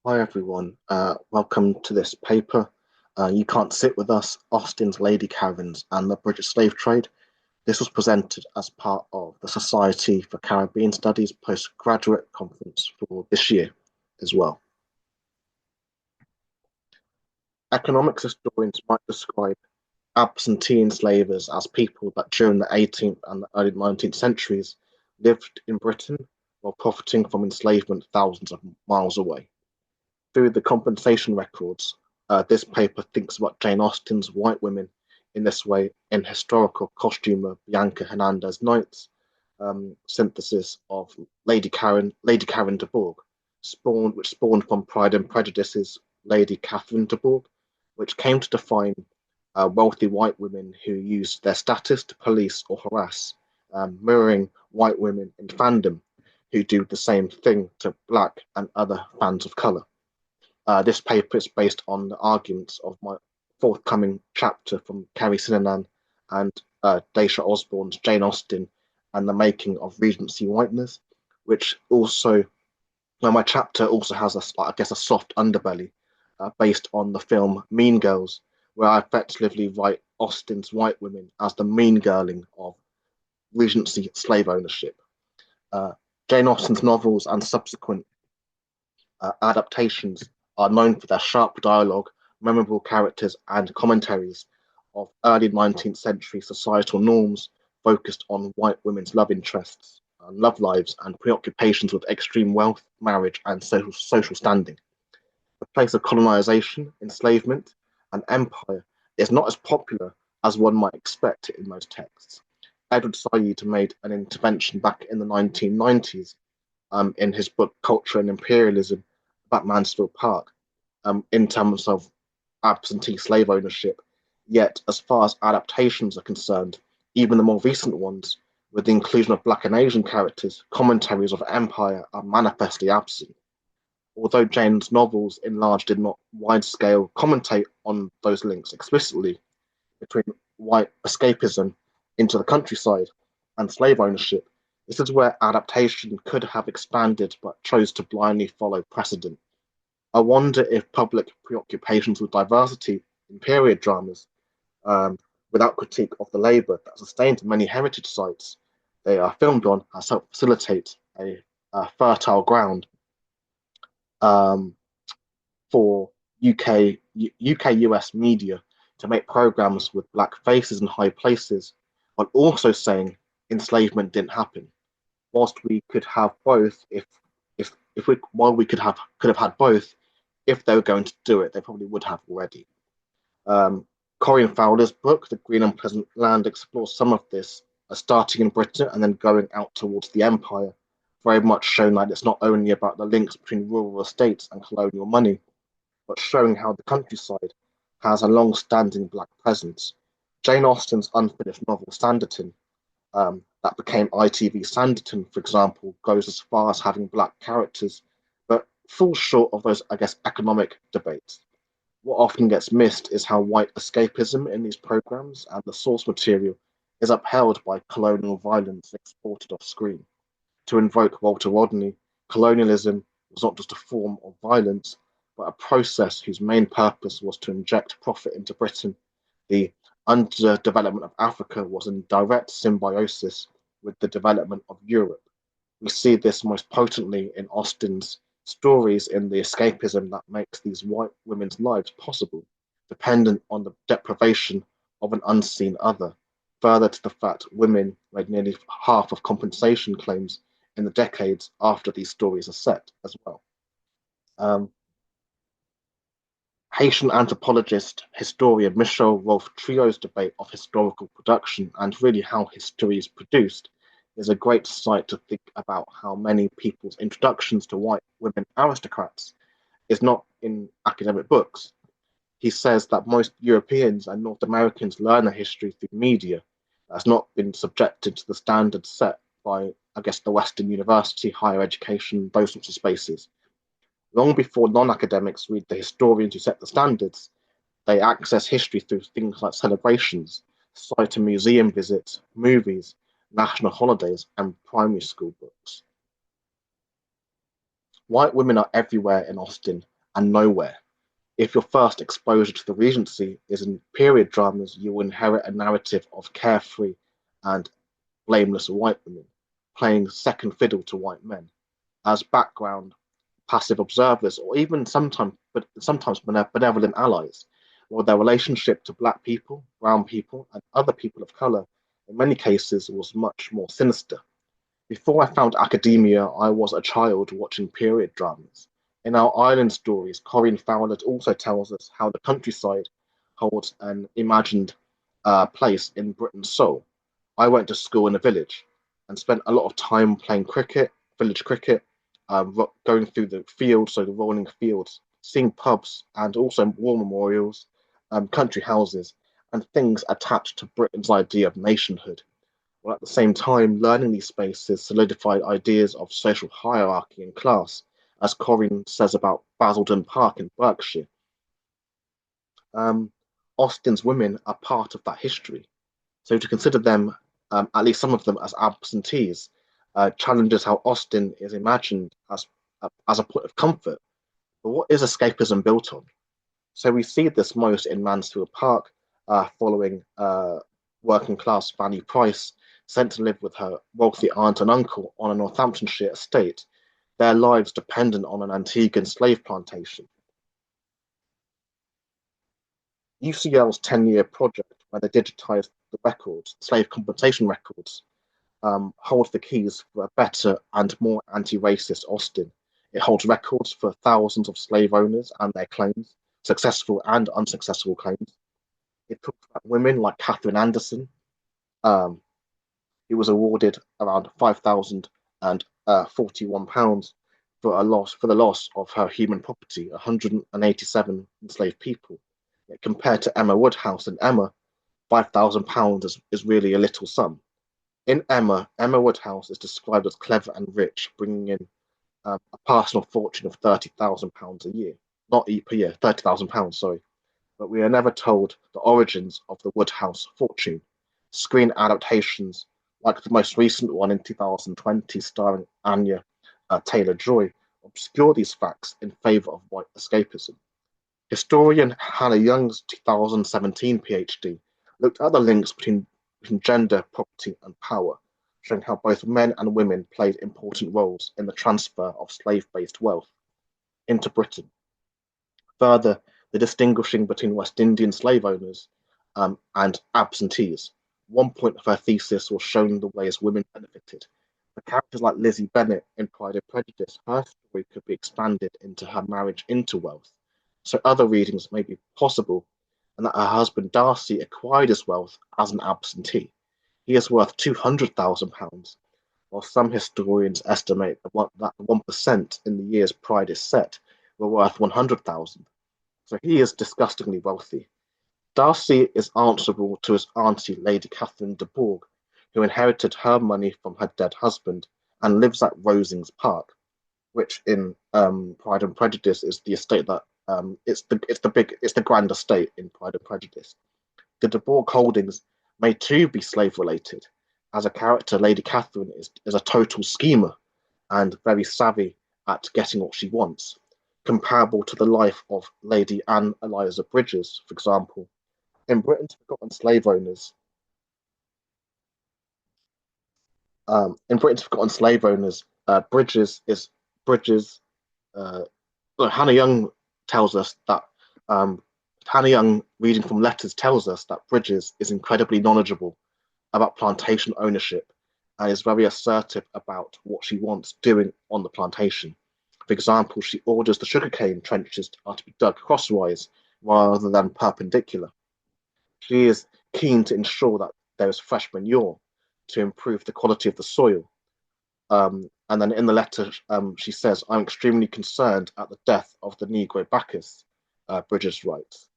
Hi everyone, welcome to this paper. You Can't Sit With Us, Austen's Lady Karens and the British Slave Trade. This was presented as part of the Society for Caribbean Studies postgraduate conference for this year as well. Economics historians might describe absentee enslavers as people that during the 18th and the early 19th centuries lived in Britain while profiting from enslavement thousands of miles away. Through the compensation records, this paper thinks about Jane Austen's white women in this way in historical costumer Bianca Hernandez Knight's synthesis of Lady Karen de Bourgh, which spawned from Pride and Prejudice's Lady Catherine de Bourgh, which came to define wealthy white women who used their status to police or harass, mirroring white women in fandom who do the same thing to black and other fans of colour. This paper is based on the arguments of my forthcoming chapter from Kerry Sinanan and Daisha Osborne's Jane Austen and the Making of Regency Whiteness, which also, well, my chapter also has a soft underbelly based on the film Mean Girls, where I effectively write Austen's white women as the mean girling of Regency slave ownership. Uh, Jane Austen's novels and subsequent adaptations are known for their sharp dialogue, memorable characters, and commentaries of early 19th century societal norms focused on white women's love interests, love lives, and preoccupations with extreme wealth, marriage, and social standing. The place of colonization, enslavement, and empire is not as popular as one might expect in most texts. Edward Said made an intervention back in the 1990s in his book Culture and Imperialism about Mansfield Park in terms of absentee slave ownership. Yet, as far as adaptations are concerned, even the more recent ones, with the inclusion of Black and Asian characters, commentaries of empire are manifestly absent. Although Jane's novels in large did not wide scale commentate on those links explicitly between white escapism into the countryside and slave ownership, this is where adaptation could have expanded but chose to blindly follow precedent. I wonder if public preoccupations with diversity in period dramas, without critique of the labour that sustained many heritage sites they are filmed on, has helped facilitate a fertile ground um, for UK US media to make programs with black faces in high places, while also saying enslavement didn't happen. Whilst we could have both, if we while we could have had both, if they were going to do it, they probably would have already. Um, Corinne Fowler's book, The Green and Pleasant Land, explores some of this, starting in Britain and then going out towards the Empire, very much showing that it's not only about the links between rural estates and colonial money, but showing how the countryside has a long-standing black presence. Jane Austen's unfinished novel Sanditon, that became ITV Sanditon, for example, goes as far as having black characters, but falls short of those, I guess, economic debates. What often gets missed is how white escapism in these programs and the source material is upheld by colonial violence exported off screen. To invoke Walter Rodney, colonialism was not just a form of violence, but a process whose main purpose was to inject profit into Britain. The underdevelopment of Africa was in direct symbiosis with the development of Europe. We see this most potently in Austen's stories in the escapism that makes these white women's lives possible, dependent on the deprivation of an unseen other. Further to the fact women made nearly half of compensation claims in the decades after these stories are set as well. Um, Haitian anthropologist, historian Michel Rolfe-Trio's debate of historical production and really how history is produced is a great site to think about how many people's introductions to white women aristocrats is not in academic books. He says that most Europeans and North Americans learn a history through media that's not been subjected to the standards set by, I guess, the Western university, higher education, those sorts of spaces. Long before non-academics read the historians who set the standards, they access history through things like celebrations, site and museum visits, movies, national holidays, and primary school books. White women are everywhere in Austen, and nowhere. If your first exposure to the Regency is in period dramas, you will inherit a narrative of carefree and blameless white women playing second fiddle to white men as background passive observers, or even sometimes benevolent allies, while their relationship to black people, brown people, and other people of color in many cases was much more sinister. Before I found academia, I was a child watching period dramas. In our island stories, Corinne Fowler also tells us how the countryside holds an imagined place in Britain's soul. I went to school in a village and spent a lot of time playing cricket, village cricket, going through the fields, so the rolling fields, seeing pubs and also war memorials, country houses, and things attached to Britain's idea of nationhood, while at the same time learning these spaces solidified ideas of social hierarchy and class, as Corinne says about Basildon Park in Berkshire. Um, Austen's women are part of that history. So to consider them, at least some of them, as absentees, challenges how Austen is imagined as a point of comfort. But what is escapism built on? So we see this most in Mansfield Park, following working class Fanny Price, sent to live with her wealthy aunt and uncle on a Northamptonshire estate, their lives dependent on an Antiguan slave plantation. UCL's 10-year project, where they digitized the records, slave compensation records, holds the keys for a better and more anti-racist Austen. It holds records for thousands of slave owners and their claims, successful and unsuccessful claims. It talks about women like Catherine Anderson, um, who was awarded around £5,041 for the loss of her human property, 187 enslaved people. Yet compared to Emma Woodhouse and Emma, £5,000 is really a little sum. In Emma Woodhouse is described as clever and rich, bringing in a personal fortune of £30,000 a year, not per year, £30,000, sorry. But we are never told the origins of the Woodhouse fortune. Screen adaptations, like the most recent one in 2020, starring Anya Taylor-Joy, obscure these facts in favour of white escapism. Historian Hannah Young's 2017 PhD looked at the links between gender, property, and power, showing how both men and women played important roles in the transfer of slave-based wealth into Britain. Further, the distinguishing between West Indian slave owners and absentees. One point of her thesis was showing the ways women benefited. For characters like Lizzie Bennet in Pride and Prejudice, her story could be expanded into her marriage into wealth. So other readings may be possible, and that her husband Darcy acquired his wealth as an absentee. He is worth £200,000, while some historians estimate that 1% in the years Pride is set were worth 100,000. So he is disgustingly wealthy. Darcy is answerable to his auntie, Lady Catherine de Bourgh, who inherited her money from her dead husband and lives at Rosings Park, which in Pride and Prejudice is the estate that it's the grand estate in Pride and Prejudice. The de Bourgh holdings may too be slave related. As a character, Lady Catherine is a total schemer and very savvy at getting what she wants, comparable to the life of Lady Anne Eliza Brydges, for example. In Britain's Forgotten Slave Owners, Brydges. Uh, Hannah Young tells us that Hannah Young, reading from letters, tells us that Brydges is incredibly knowledgeable about plantation ownership and is very assertive about what she wants doing on the plantation. For example, she orders the sugarcane trenches to be dug crosswise rather than perpendicular. She is keen to ensure that there is fresh manure to improve the quality of the soil. And then in the letter, she says, I'm extremely concerned at the death of the Negro Bacchus, Brydges writes.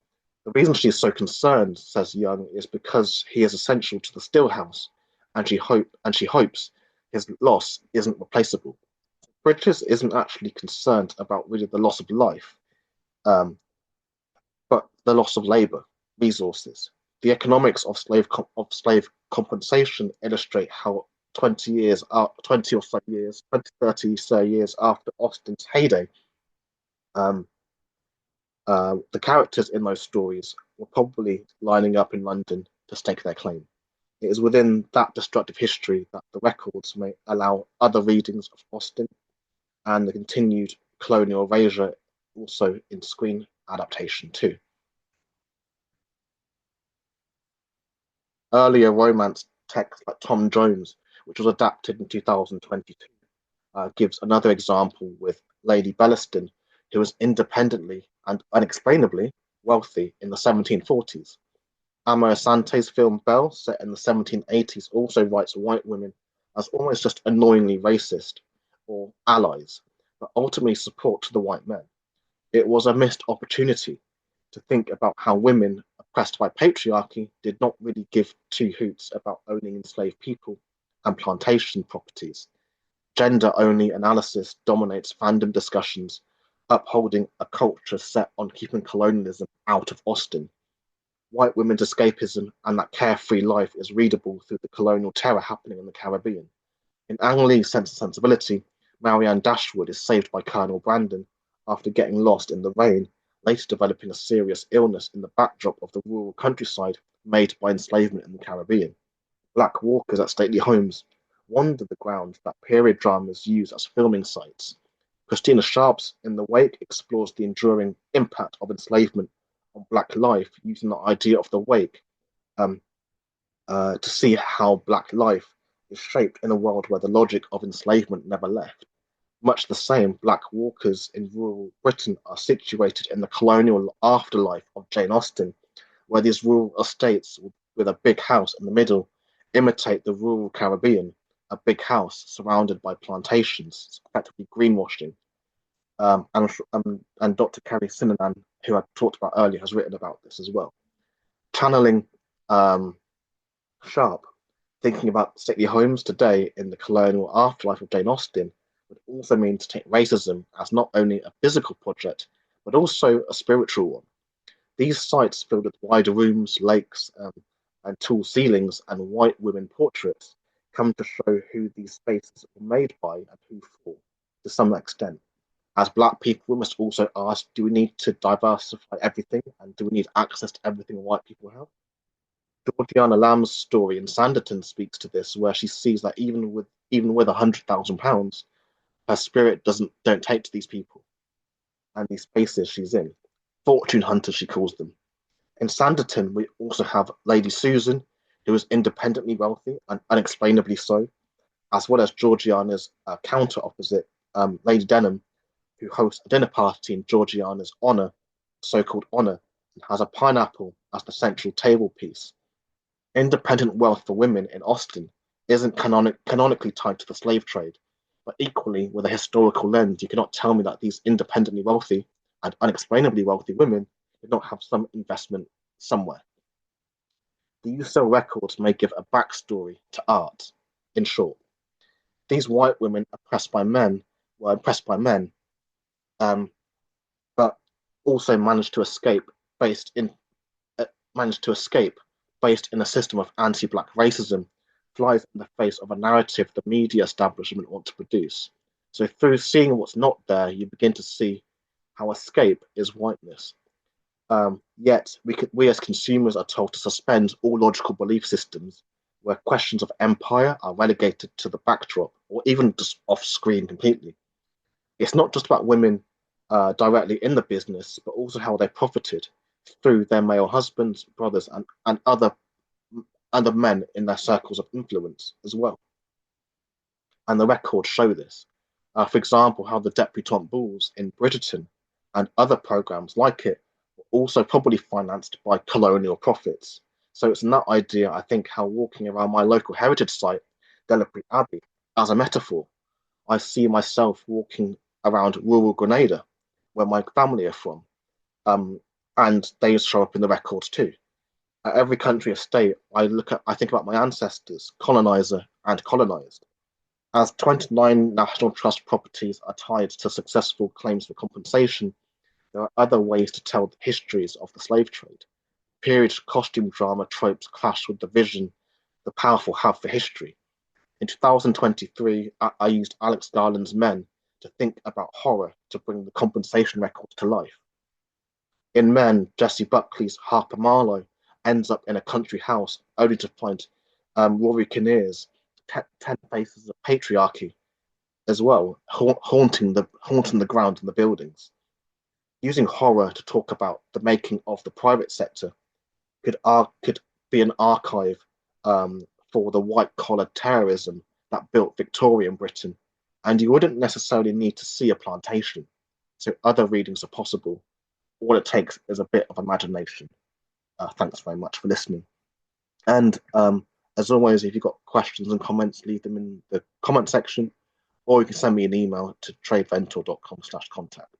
The reason she is so concerned, says Young, is because he is essential to the stillhouse, and she hopes his loss isn't replaceable. Brydges isn't actually concerned about really the loss of life, um, but the loss of labor, resources. The economics of slave compensation illustrate how 20 or so years, 20, 30 so years after Austen's heyday, um, The characters in those stories were probably lining up in London to stake their claim. It is within that destructive history that the records may allow other readings of Austen and the continued colonial erasure also in screen adaptation too. Earlier romance texts like Tom Jones, which was adapted in 2022, gives another example with Lady Bellaston, who was independently and unexplainably wealthy in the 1740s. Amor Asante's film Belle, set in the 1780s, also writes white women as almost just annoyingly racist or allies, but ultimately support to the white men. It was a missed opportunity to think about how women oppressed by patriarchy did not really give two hoots about owning enslaved people and plantation properties. Gender-only analysis dominates fandom discussions, upholding a culture set on keeping colonialism out of Austen. White women's escapism and that carefree life is readable through the colonial terror happening in the Caribbean. In Ang Lee's Sense and Sensibility, Marianne Dashwood is saved by Colonel Brandon after getting lost in the rain, later developing a serious illness in the backdrop of the rural countryside made by enslavement in the Caribbean. Black walkers at stately homes wander the ground that period dramas use as filming sites. Christina Sharp's In the Wake explores the enduring impact of enslavement on Black life using the idea of the wake um, to see how Black life is shaped in a world where the logic of enslavement never left. Much the same, Black walkers in rural Britain are situated in the colonial afterlife of Jane Austen, where these rural estates with a big house in the middle imitate the rural Caribbean, a big house surrounded by plantations, effectively greenwashing. And Dr. Kerry Sinanan, who I talked about earlier, has written about this as well. Channeling Sharp, thinking about stately homes today in the colonial afterlife of Jane Austen would also mean to take racism as not only a physical project, but also a spiritual one. These sites filled with wider rooms, lakes, and tall ceilings and white women portraits come to show who these spaces were made by and who for, to some extent. As Black people, we must also ask, do we need to diversify everything and do we need access to everything white people have? Georgiana Lamb's story in Sanditon speaks to this, where she sees that even with £100,000, her spirit don't take to these people and these spaces she's in. Fortune hunters, she calls them. In Sanditon, we also have Lady Susan, who is independently wealthy and unexplainably so, as well as Georgiana's counter opposite, Lady Denham, who hosts a dinner party in Georgiana's honour, so-called honour, and has a pineapple as the central table piece. Independent wealth for women in Austen isn't canonically tied to the slave trade, but equally, with a historical lens, you cannot tell me that these independently wealthy and unexplainably wealthy women did not have some investment somewhere. The USL records may give a backstory to art. In short, these white women were oppressed by men, um, but also based in managed to escape based in a system of anti-black racism flies in the face of a narrative the media establishment want to produce. So through seeing what's not there, you begin to see how escape is whiteness. Yet we as consumers are told to suspend all logical belief systems where questions of empire are relegated to the backdrop or even just off screen completely. It's not just about women directly in the business, but also how they profited through their male husbands, brothers, and other men in their circles of influence as well. And the records show this. For example, how the debutante balls in Bridgerton and other programs like it were also probably financed by colonial profits. So it's in that idea, I think, how walking around my local heritage site, Delapre Abbey, as a metaphor, I see myself walking around rural Grenada, where my family are from, and they show up in the records too. At every country estate, I think about my ancestors, colonizer and colonized. As 29 National Trust properties are tied to successful claims for compensation, there are other ways to tell the histories of the slave trade. Period costume drama tropes clash with the vision the powerful have for history. In 2023, I used Alex Garland's Men to think about horror to bring the compensation records to life. In Men, Jesse Buckley's Harper Marlowe ends up in a country house only to find Rory Kinnear's Ten Faces of Patriarchy as well, haunting the ground and the buildings. Using horror to talk about the making of the private sector could be an archive for the white collar terrorism that built Victorian Britain, and you wouldn't necessarily need to see a plantation. So other readings are possible. All it takes is a bit of imagination. Thanks very much for listening. And as always, if you've got questions and comments, leave them in the comment section, or you can send me an email to tradeventor.com/contact.